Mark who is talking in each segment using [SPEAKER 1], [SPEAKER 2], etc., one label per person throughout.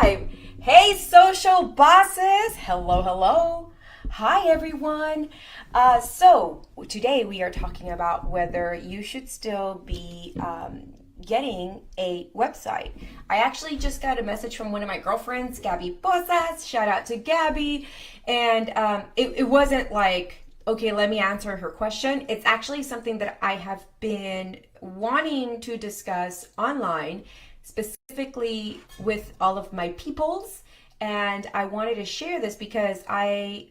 [SPEAKER 1] live. Hey, social bosses. Hello, hello. Hi, everyone. So today we are talking about whether you should still be getting a website. I actually just got a message from one of my girlfriends, Gabby Bosas. Shout out to Gabby. And it wasn't like, okay, let me answer her question. It's actually something that I have been wanting to discuss online, specifically with all of my peoples. And I wanted to share this because I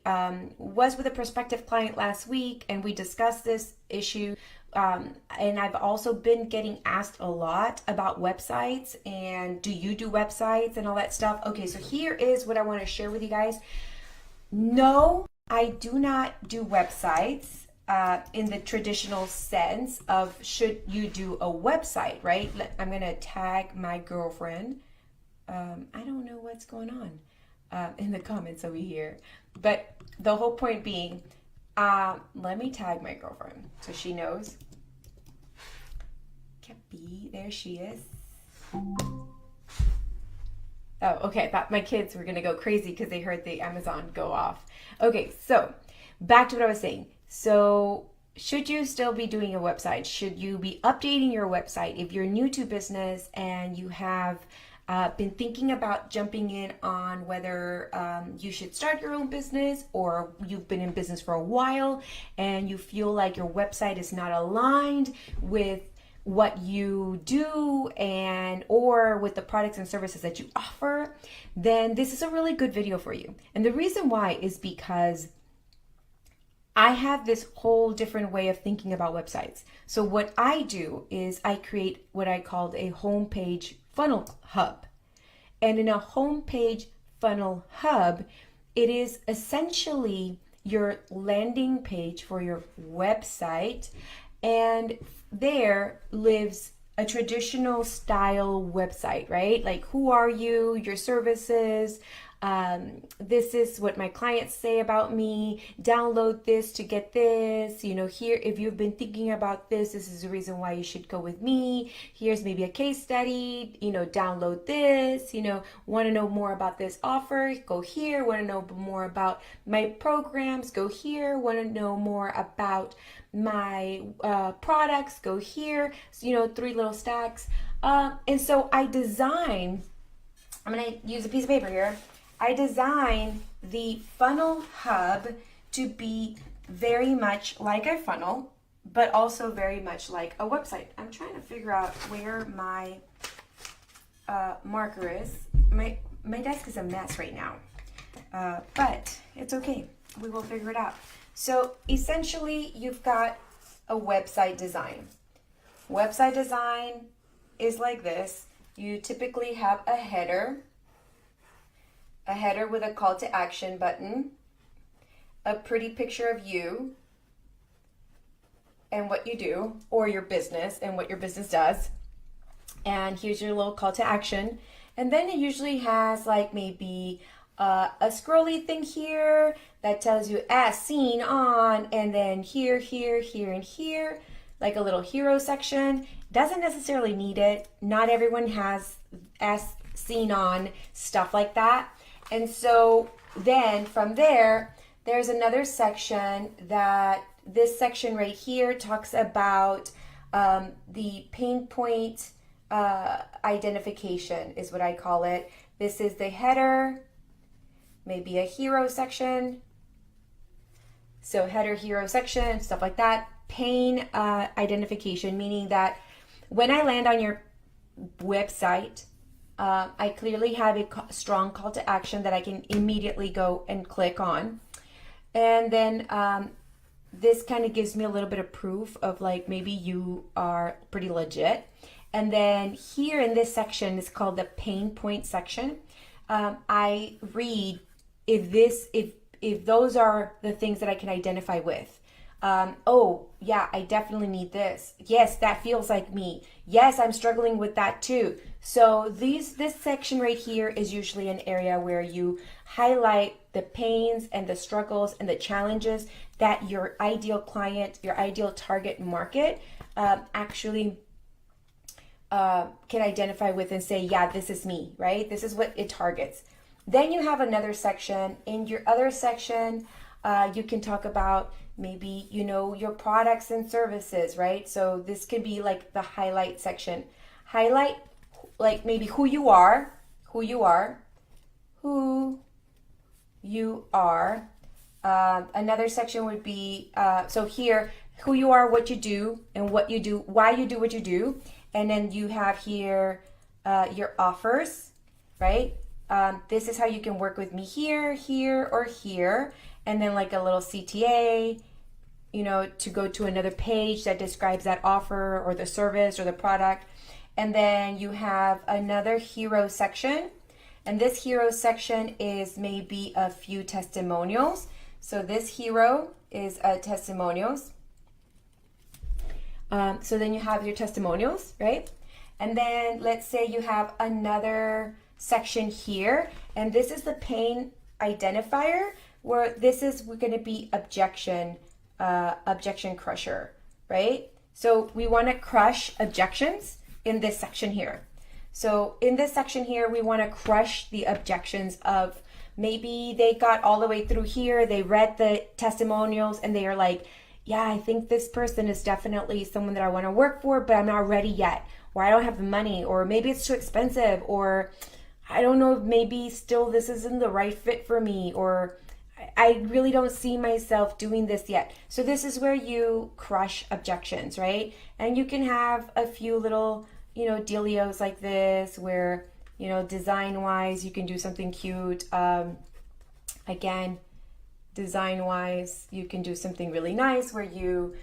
[SPEAKER 1] was with a prospective client last week and we discussed this issue. And I've also been getting asked a lot about websites and do you do websites and all that stuff. Okay, so here is what I want to share with you guys. No, I do not do websites in the traditional sense of should you do a website, right? I'm going to tag my girlfriend. I don't know what's going on in the comments over here. But the whole point being, let me tag my girlfriend so she knows. Cappy, there she is. Oh, okay. I thought my kids were going to go crazy because they heard the Amazon go off. Okay, so back to what I was saying. So should you still be doing a website? Should you be updating your website? If you're new to business and you have been thinking about jumping in on whether you should start your own business, or you've been in business for a while and you feel like your website is not aligned with what you do and or with the products and services that you offer, then this is a really good video for you. And the reason why is because I have this whole different way of thinking about websites. So what I do is I create what I called a homepage funnel hub. And in a homepage funnel hub, it is essentially your landing page for your website, and there lives a traditional style website, right? Like, who are you, your services, this is what my clients say about me, download this to get this, here, if you've been thinking about this is the reason why you should go with me. Here's maybe a case study, download this, want to know more about this offer, go here, want to know more about my programs, go here, want to know more about my products, go here, three little stacks. And so I'm going to use a piece of paper here. I designed the funnel hub to be very much like a funnel, but also very much like a website. I'm trying to figure out where my marker is. My desk is a mess right now, but it's okay. We will figure it out. So essentially, you've got a website design. Website design is like this. You typically have a header with a call to action button, a pretty picture of you and what you do, or your business and what your business does. And here's your little call to action. And then it usually has like maybe a scrolly thing here that tells you as seen on, and then here, and here, like a little hero section. Doesn't necessarily need it. Not everyone has as seen on stuff like that. And so then from there, there's another section that this section right here talks about the pain point identification is what I call it. This is the header, maybe a hero section. So header, hero section, stuff like that. Pain identification, meaning that when I land on your website, I clearly have a strong call to action that I can immediately go and click on. And then this kind of gives me a little bit of proof of like maybe you are pretty legit. And then here in this section is called the pain point section. I read if those are the things that I can identify with. Oh yeah, I definitely need this. Yes, that feels like me. Yes, I'm struggling with that too. So this section right here is usually an area where you highlight the pains and the struggles and the challenges that your ideal client, your ideal target market actually can identify with and say, yeah, this is me, right? This is what it targets. Then you have another section. In your other section, you can talk about maybe, your products and services, right? So this could be like the highlight section. Highlight like maybe who you are. Another section would be, so here, who you are, what you do, and what you do, why you do what you do. And then you have here your offers, right? This is how you can work with me here, or here. And then like a little CTA, to go to another page that describes that offer or the service or the product. And then you have another hero section. And this hero section is maybe a few testimonials. So this hero is testimonials. So then you have your testimonials, right? And then let's say you have another section here. And this is the pain identifier, where this is going to be objection crusher, right? So we want to crush objections in this section here. So in this section here, we want to crush the objections of maybe they got all the way through here, they read the testimonials, and they are like, yeah, I think this person is definitely someone that I want to work for, but I'm not ready yet, or I don't have the money, or maybe it's too expensive, or I don't know, maybe still this isn't the right fit for me, or I really don't see myself doing this yet. So this is where you crush objections, right? And you can have a few little, dealios like this where, design-wise, you can do something cute. Again, design-wise, you can do something really nice where you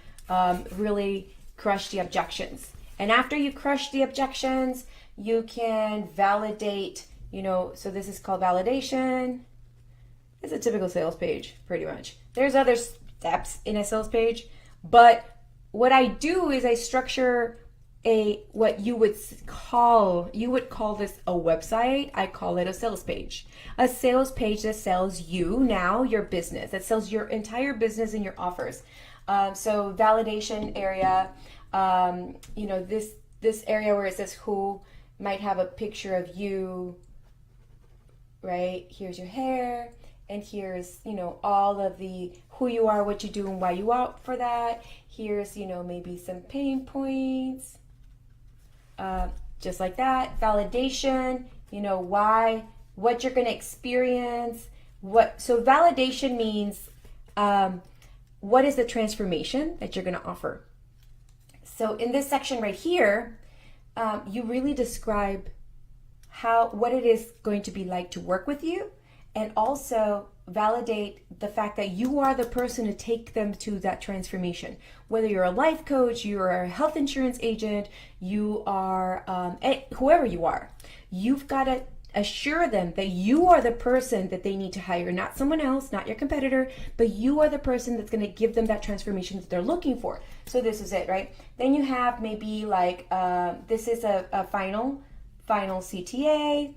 [SPEAKER 1] really crush the objections. And after you crush the objections, you can validate, so this is called validation. It's a typical sales page, pretty much. There's other steps in a sales page, but what I do is I structure what you would call this a website. I call it a sales page. A sales page that sells you now, your business, that sells your entire business and your offers. So validation area, this area where it says who might have a picture of you, right? Here's your hair. And here's, all of the who you are, what you do, and why you out for that. Here's, maybe some pain points, just like that. Validation, why, what you're going to experience. So validation means what is the transformation that you're going to offer. So in this section right here, you really describe what it is going to be like to work with you. And also validate the fact that you are the person to take them to that transformation. Whether you're a life coach, you're a health insurance agent, you are whoever you are, you've got to assure them that you are the person that they need to hire, not someone else, not your competitor, but you are the person that's going to give them that transformation that they're looking for. So this is it, right? Then you have maybe like, this is a final CTA,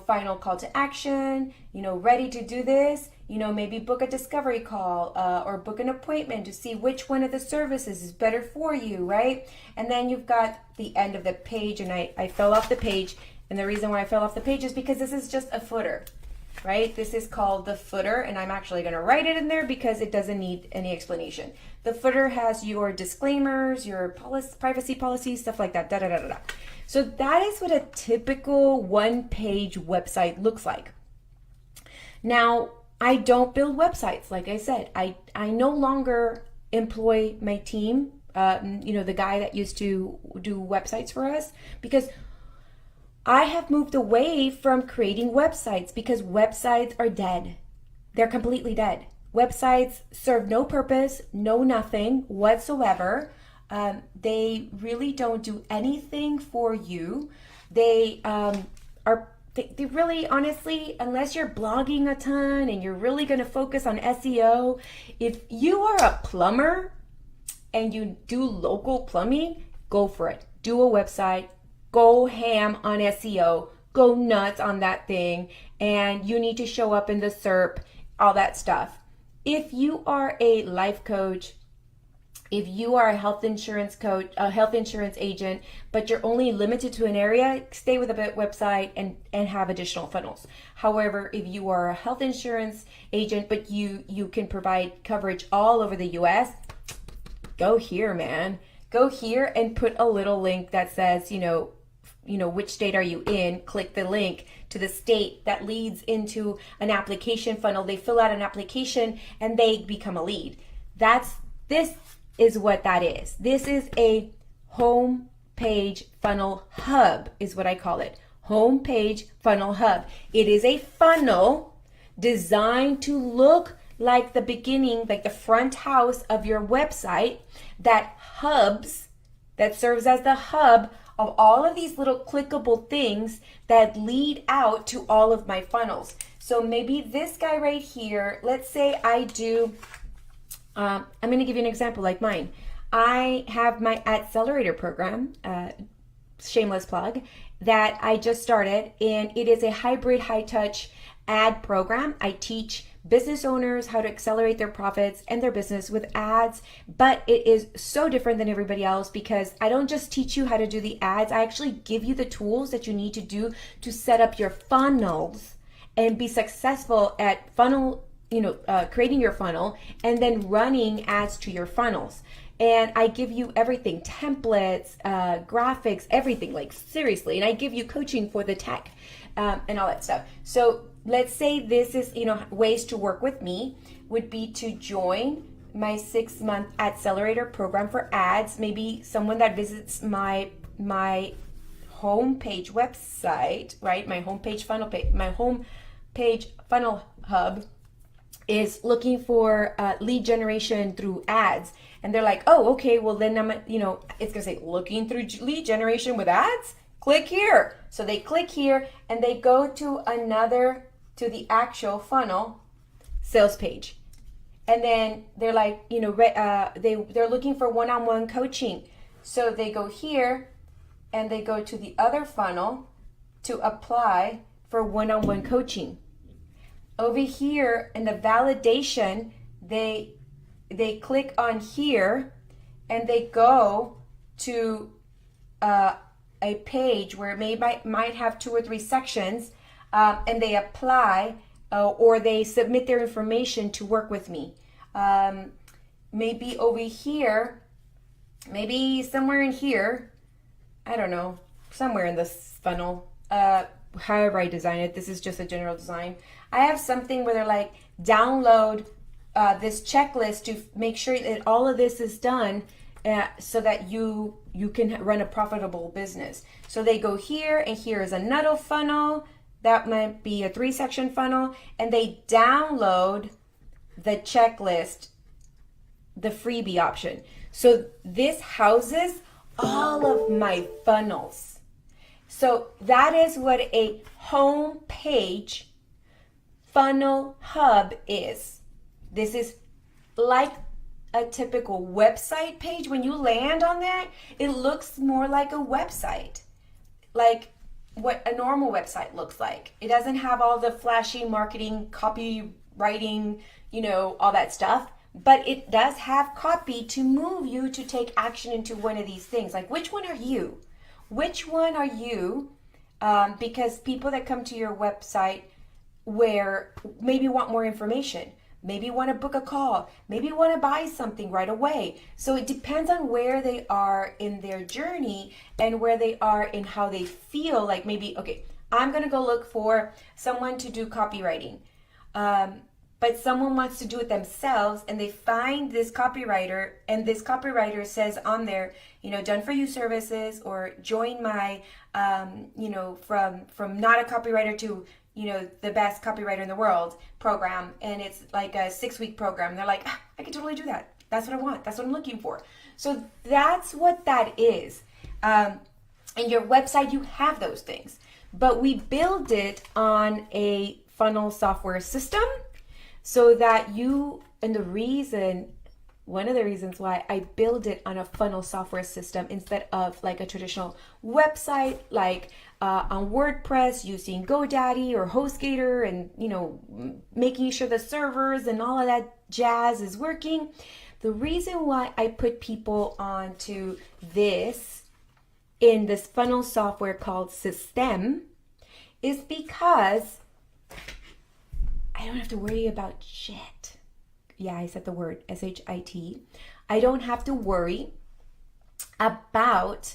[SPEAKER 1] final call to action, ready to do this, maybe book a discovery call or book an appointment to see which one of the services is better for you, right? And then you've got the end of the page, and I fell off the page. And the reason why I fell off the page is because this is just a footer, right? This is called the footer, and I'm actually going to write it in there because it doesn't need any explanation. The footer has your disclaimers, your privacy policies, stuff like that, da-da-da-da-da. So that is what a typical one-page website looks like. Now, I don't build websites. Like I said, I no longer employ my team, the guy that used to do websites for us, because I have moved away from creating websites because websites are dead. They're completely dead. Websites serve no purpose, no nothing whatsoever. They really don't do anything for you. They they really, honestly, unless you're blogging a ton and you're really going to focus on SEO, if you are a plumber and you do local plumbing, go for it. Do a website, go ham on SEO, go nuts on that thing, and you need to show up in the SERP, all that stuff. If you are a life coach, If you are a health insurance coach, a health insurance agent, but you're only limited to an area, stay with a website and have additional funnels. However, if you are a health insurance agent, but you can provide coverage all over the US, go here, man. Go here and put a little link that says, which state are you in? Click the link to the state that leads into an application funnel. They fill out an application and they become a lead. This is what that is. This is a home page funnel hub, is what I call it. Home page funnel hub. It is a funnel designed to look like the beginning, like the front house of your website that serves as the hub of all of these little clickable things that lead out to all of my funnels. So maybe this guy right here, let's say I do, I'm going to give you an example like mine. I have my Accelerator program, shameless plug, that I just started, and it is a hybrid high-touch ad program. I teach business owners how to accelerate their profits and their business with ads, but it is so different than everybody else because I don't just teach you how to do the ads. I actually give you the tools that you need to do to set up your funnels and be successful at creating your funnel and then running ads to your funnels. And I give you everything, templates, graphics, everything, like seriously. And I give you coaching for the tech and all that stuff. So let's say this is, ways to work with me would be to join my 6-month Accelerator program for ads. Maybe someone that visits my homepage website, right? My homepage funnel page, my homepage funnel hub is looking for lead generation through ads. And they're like, oh, okay, well then it's gonna say looking through lead generation with ads? Click here. So they click here and they go to the actual funnel sales page. And then they're like, they're looking for one-on-one coaching. So they go here and they go to the other funnel to apply for one-on-one coaching. Over here in the validation, they click on here and they go to a page where it might have 2 or 3 sections, and they apply or they submit their information to work with me. Maybe over here, maybe somewhere in here, I don't know, somewhere in this funnel, however I design it, this is just a general design. I have something where they're like, download this checklist to make sure that all of this is done so that you can run a profitable business. So they go here, and here is another funnel. That might be a 3-section funnel, and they download the checklist, the freebie option. So this houses all of my funnels. So that is what a home page funnel hub is. This is like a typical website page. When you land on that, it looks more like a website, like what a normal website looks like. It doesn't have all the flashy marketing, copywriting, all that stuff, but it does have copy to move you to take action into one of these things. Like, which one are you? Which one are you? Because people that come to your website where maybe want more information, maybe want to book a call, maybe want to buy something right away. So it depends on where they are in their journey and where they are in how they feel. Like maybe, okay, I'm going to go look for someone to do copywriting. But someone wants to do it themselves, and they find this copywriter, and this copywriter says on there, done for you services, or join my, from not a copywriter to, the best copywriter in the world program. And it's like a 6-week program. And they're like, I can totally do that. That's what I want. That's what I'm looking for. So that's what that is. In your website, you have those things, but we build it on a funnel software system so that one of the reasons why I build it on a funnel software system instead of like a traditional website, like on WordPress using GoDaddy or HostGator and, making sure the servers and all of that jazz is working, The reason why I put people onto this in this funnel software called System is because I don't have to worry about shit. Yeah, I said the word SHIT. I don't have to worry about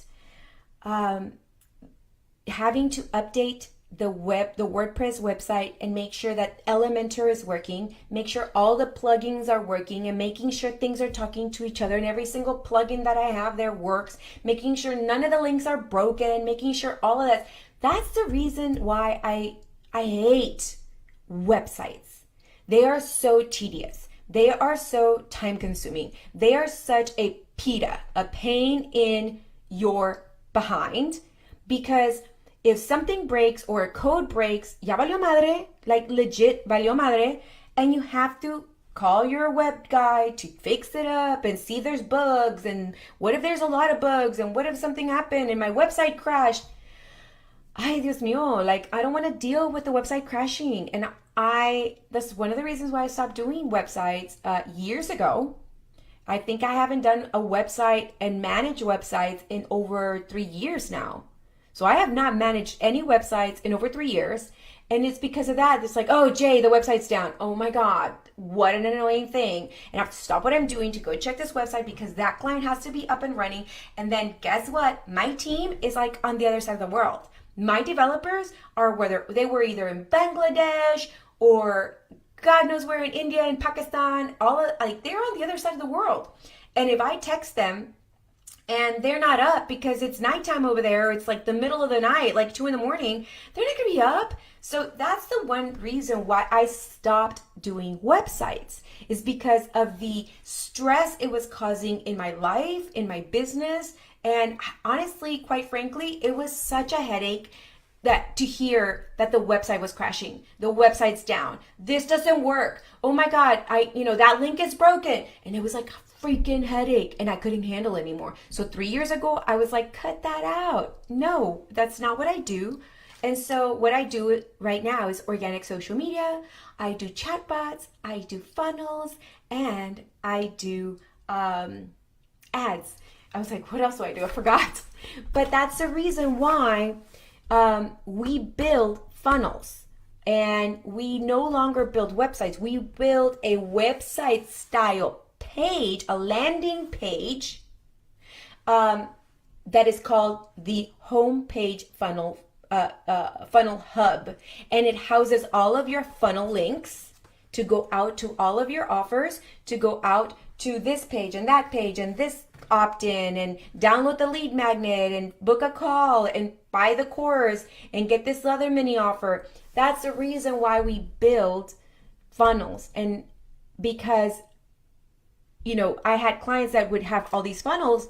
[SPEAKER 1] having to update the WordPress website and make sure that Elementor is working, make sure all the plugins are working, and making sure things are talking to each other and every single plugin that I have there works, making sure none of the links are broken, making sure all of that. That's the reason why I hate websites. They are so tedious. They are so time consuming. They are such a PITA, a pain in your behind, because if something breaks or a code breaks, ya valió madre, like legit valió madre, and you have to call your web guy to fix it up and see if there's bugs, and what if there's a lot of bugs, and what if something happened and my website crashed. Ay, Dios mío, like I don't want to deal with the website crashing. And that's one of the reasons why I stopped doing websites years ago. I think I haven't done a website and managed websites in over 3 years now. So I have not managed any websites in over 3 years. And it's because of that. It's like, oh, Jay, the website's down. Oh my God, what an annoying thing. And I have to stop what I'm doing to go check this website because that client has to be up and running. And then guess what? My team is like on the other side of the world. My developers are whether they were either in Bangladesh or God knows where in India and Pakistan, they're on the other side of the world. And if I text them and they're not up because it's nighttime over there, it's like the middle of the night, like 2 a.m, they're not gonna be up. So that's the one reason why I stopped doing websites, is because of the stress it was causing in my life, in my business. And honestly, quite frankly, it was such a headache that to hear that the website was crashing, the website's down, this doesn't work. Oh my God, that link is broken. And it was like a freaking headache and I couldn't handle it anymore. So 3 years ago, I was like, cut that out. No, that's not what I do. And so what I do right now is organic social media. I do chatbots, I do funnels, and I do ads. I was like, what else do I do? I forgot. But that's the reason why we build funnels, and we no longer build websites. We build a website style page, a landing page that is called the homepage funnel hub, and it houses all of your funnel links to go out to all of your offers, to go out to this page and that page and this opt-in, and download the lead magnet and book a call and buy the course and get this other mini offer. That's the reason why we build funnels. And because I had clients that would have all these funnels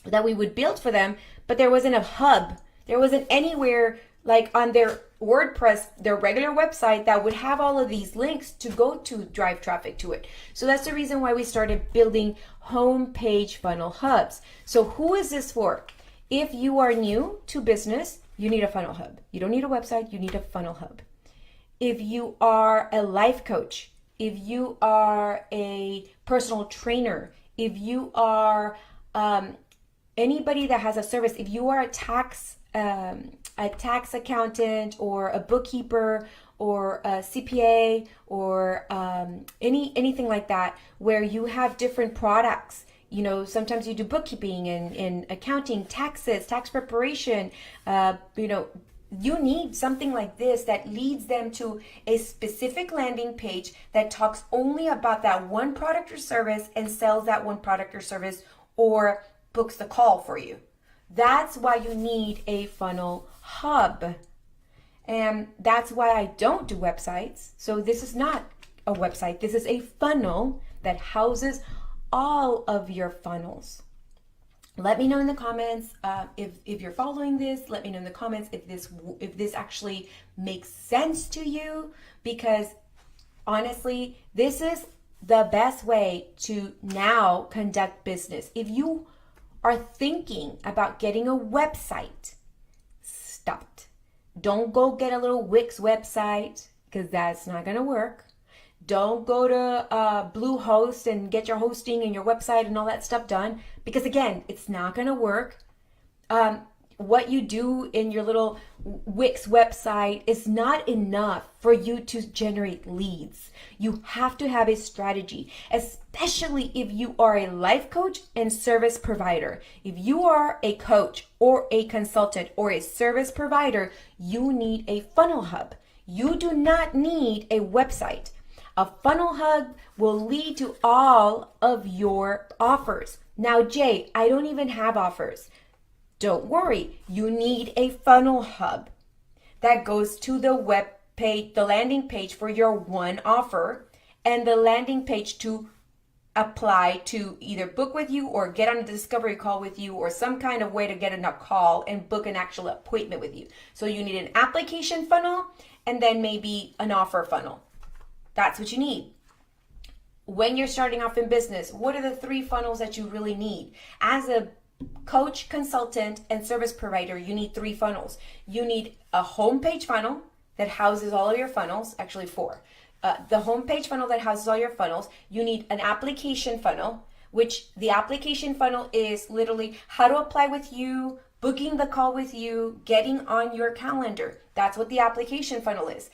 [SPEAKER 1] that we would build for them, but there wasn't a hub. There wasn't anywhere like on their WordPress, their regular website, that would have all of these links to go to drive traffic to it. So that's the reason why we started building homepage funnel hubs. So who is this for? If you are new to business, you need a funnel hub. You don't need a website, you need a funnel hub. If you are a life coach, if you are a personal trainer, if you are anybody that has a service, if you are a tax accountant or a bookkeeper or a CPA or anything like that, where you have different products. Sometimes you do bookkeeping and accounting, taxes, tax preparation. You need something like this that leads them to a specific landing page that talks only about that one product or service and sells that one product or service or books the call for you. That's why you need a funnel hub. And that's why I don't do websites. So this is not a website. This is a funnel that houses all of your funnels. Let me know in the comments if you're following this. Let me know in the comments if this actually makes sense to you, because honestly, this is the best way to now conduct business. If you are thinking about getting a website, stop. Don't go get a little Wix website, because that's not going to work. Don't go to Bluehost and get your hosting and your website and all that stuff done, because again, it's not going to work. What you do in your little Wix website is not enough for you to generate leads. You have to have a strategy, especially if you are a life coach and service provider. If you are a coach or a consultant or a service provider, you need a funnel hub. You do not need a website. A funnel hub will lead to all of your offers. Now, Jay, I don't even have offers. Don't worry, you need a funnel hub that goes to the web page, the landing page for your one offer, and the landing page to apply to either book with you or get on a discovery call with you, or some kind of way to get in a call and book an actual appointment with you. So you need an application funnel and then maybe an offer funnel. That's what you need. When you're starting off in business, what are the 3 funnels that you really need? As a coach, consultant, and service provider, you need 3 funnels. You need a homepage funnel that houses all of your funnels, actually 4. The homepage funnel that houses all your funnels. You need an application funnel, which the application funnel is literally how to apply with you, booking the call with you, getting on your calendar. That's what the application funnel is.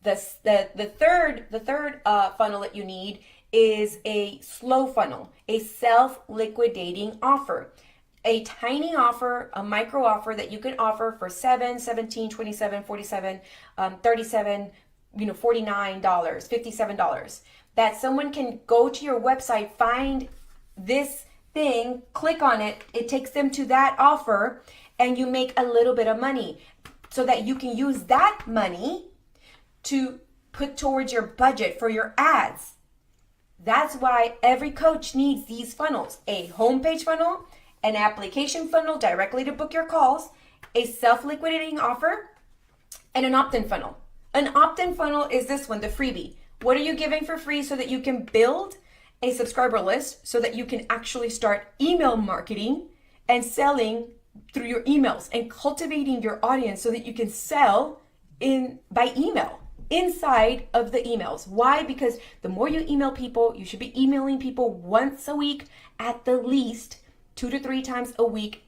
[SPEAKER 1] The third funnel that you need is a slow funnel, a self-liquidating offer. A tiny offer, a micro offer that you can offer for $7, $17, $27, $47, $37, $49, $57. That someone can go to your website, find this thing, click on it, it takes them to that offer, and you make a little bit of money so that you can use that money to put towards your budget for your ads. That's why every coach needs these funnels: a homepage funnel, an application funnel directly to book your calls, a self-liquidating offer, and an opt-in funnel. An opt-in funnel is this one, the freebie. What are you giving for free so that you can build a subscriber list, so that you can actually start email marketing and selling through your emails and cultivating your audience so that you can sell by email inside of the emails. Why? Because the more you email people, you should be emailing people once a week at the least, 2 to 3 times a week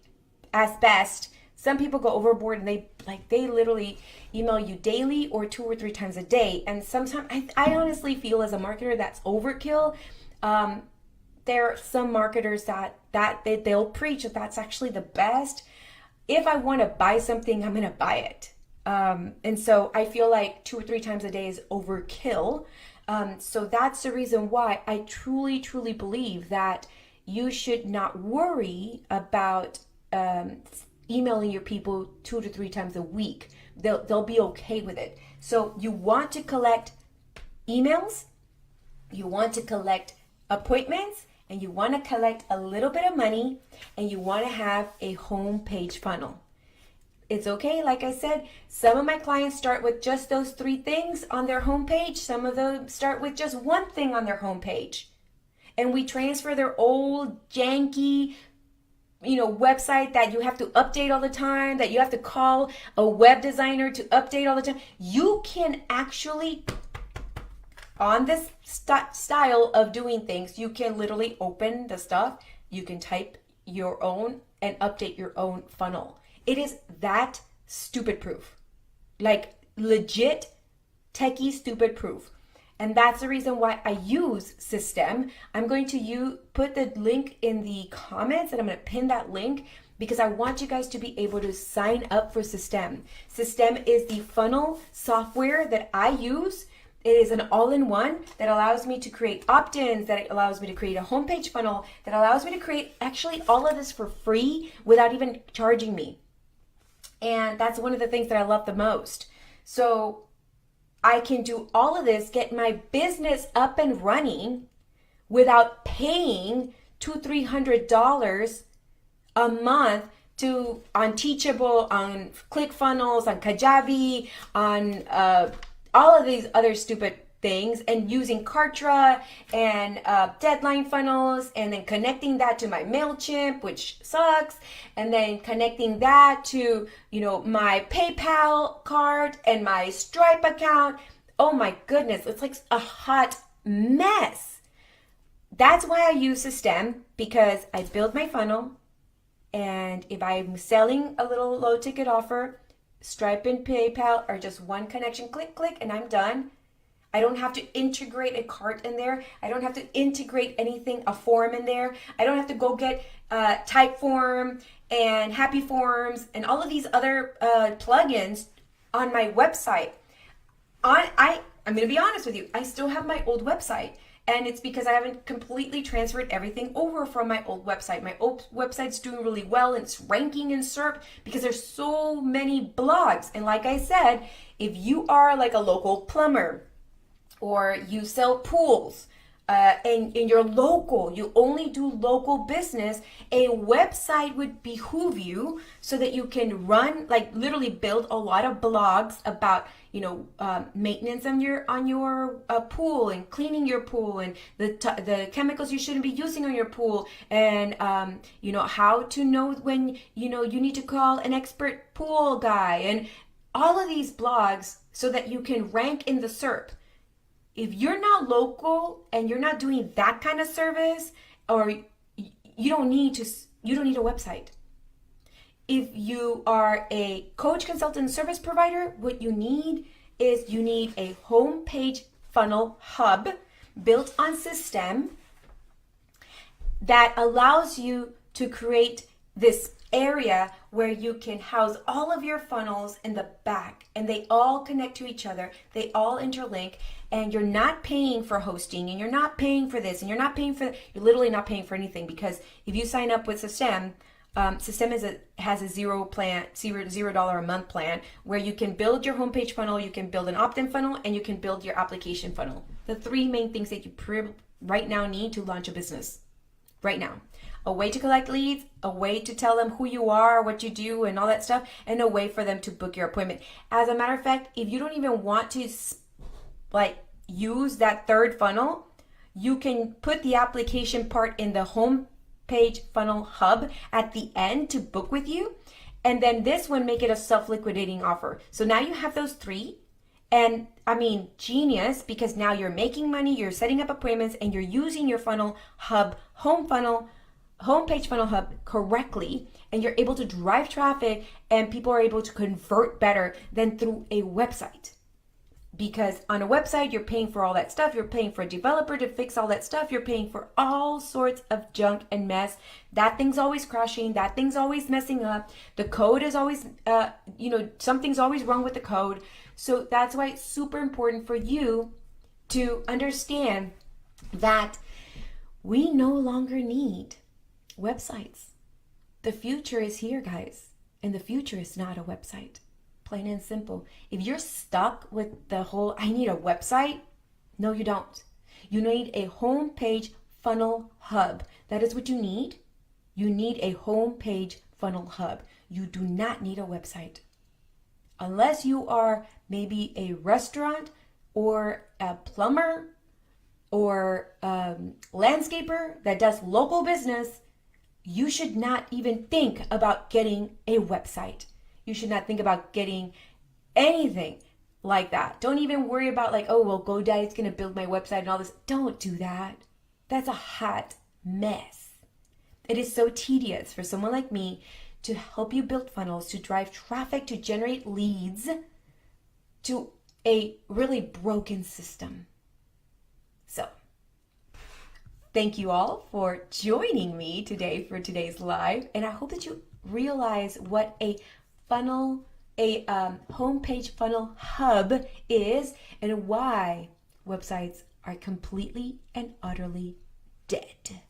[SPEAKER 1] as best. Some people go overboard and they literally email you daily or 2 or 3 times a day. And sometimes I honestly feel as a marketer that's overkill. There are some marketers that they'll preach that that's actually the best. If I want to buy something, I'm going to buy it. And so I feel like 2 or 3 times a day is overkill. So that's the reason why I truly, truly believe that you should not worry about emailing your people 2 to 3 times a week. They'll be okay with it. So you want to collect emails, you want to collect appointments, and you want to collect a little bit of money, and you want to have a homepage funnel. It's okay, like I said, some of my clients start with just those 3 things on their homepage. Some of them start with just 1 thing on their homepage. And we transfer their old janky, website that you have to update all the time, that you have to call a web designer to update all the time. You can actually, on this style of doing things, you can literally open the stuff. You can type your own and update your own funnel. It is that stupid proof, like legit techie stupid proof. And that's the reason why I use System. I'm going to put the link in the comments, and I'm going to pin that link because I want you guys to be able to sign up for System. System is the funnel software that I use. It is an all-in-one that allows me to create opt-ins, that allows me to create a homepage funnel, that allows me to create actually all of this for free without even charging me. And that's one of the things that I love the most. So I can do all of this, get my business up and running without paying $200-$300 a month on Teachable, on ClickFunnels, on Kajabi, on all of these other stupid things, and using Kartra and deadline funnels, and then connecting that to my MailChimp, which sucks, and then connecting that to my PayPal card and my Stripe account. Oh my goodness, it's like a hot mess. That's why I use System, because I build my funnel, and if I'm selling a little low ticket offer, Stripe and PayPal are just one connection, click, click, and I'm done. I don't have to integrate a cart in there. I don't have to integrate anything, a form in there. I don't have to go get Typeform and Happy Forms and all of these other plugins on my website. I'm going to be honest with you. I still have my old website. And it's because I haven't completely transferred everything over from my old website. My old website's doing really well, and it's ranking in SERP because there's so many blogs. And like I said, if you are like a local plumber, or you sell pools, and you're local, you only do local business, a website would behoove you so that you can run, like literally build a lot of blogs about, maintenance on your pool, and cleaning your pool, and the chemicals you shouldn't be using on your pool, and how to know when you need to call an expert pool guy, and all of these blogs so that you can rank in the SERP. If you're not local and you're not doing that kind of service, or you don't need a website. If you are a coach, consultant, service provider, what you need is a homepage funnel hub built on System that allows you to create this area where you can house all of your funnels in the back, and they all connect to each other, they all interlink, and you're not paying for hosting, and you're not paying for this, and you're you're literally not paying for anything, because if you sign up with System, System has a $0 a month plan where you can build your homepage funnel, you can build an opt-in funnel, and you can build your application funnel. The three main things that you right now need to launch a business. Right now. A way to collect leads, a way to tell them who you are, what you do, and all that stuff, and a way for them to book your appointment. As a matter of fact, if you don't even want to use that third funnel, you can put the application part in the home page funnel hub at the end to book with you, and then this one, make it a self-liquidating offer. So now you have those three, and genius, because now you're making money, you're setting up appointments, and you're using your funnel hub, homepage funnel hub correctly, and you're able to drive traffic, and people are able to convert better than through a website. Because on a website, you're paying for all that stuff. You're paying for a developer to fix all that stuff. You're paying for all sorts of junk and mess. That thing's always crashing. That thing's always messing up. The code is always, something's always wrong with the code. So that's why it's super important for you to understand that we no longer need websites. The future is here, guys. And the future is not a website. Plain and simple. If you're stuck with the whole, I need a website, no, you don't. You need a homepage funnel hub. That is what you need. You need a homepage funnel hub. You do not need a website. Unless you are maybe a restaurant or a plumber or landscaper that does local business, you should not even think about getting a website. You should not think about getting anything like that. Don't even worry about GoDaddy's going to build my website and all this. Don't do that. That's a hot mess. It is so tedious for someone like me to help you build funnels, to drive traffic, to generate leads to a really broken system. So, thank you all for joining me today for today's live. And I hope that you realize what a homepage funnel hub is, and why websites are completely and utterly dead.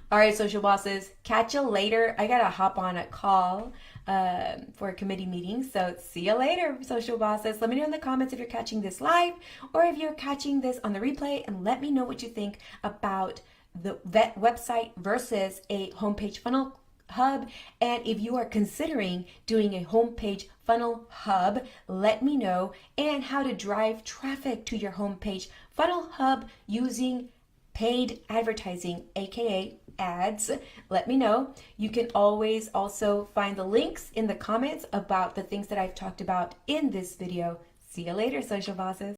[SPEAKER 1] All right, social bosses, catch you later. I gotta hop on a call for a committee meeting, so see you later, social bosses. Let me know in the comments if you're catching this live or if you're catching this on the replay, and let me know what you think about the website versus a homepage funnel hub. And if you are considering doing a homepage funnel hub, let me know, and how to drive traffic to your homepage funnel hub using paid advertising, aka ads. Let me know. You can always also find the links in the comments about the things that I've talked about in this video. See you later, social bosses.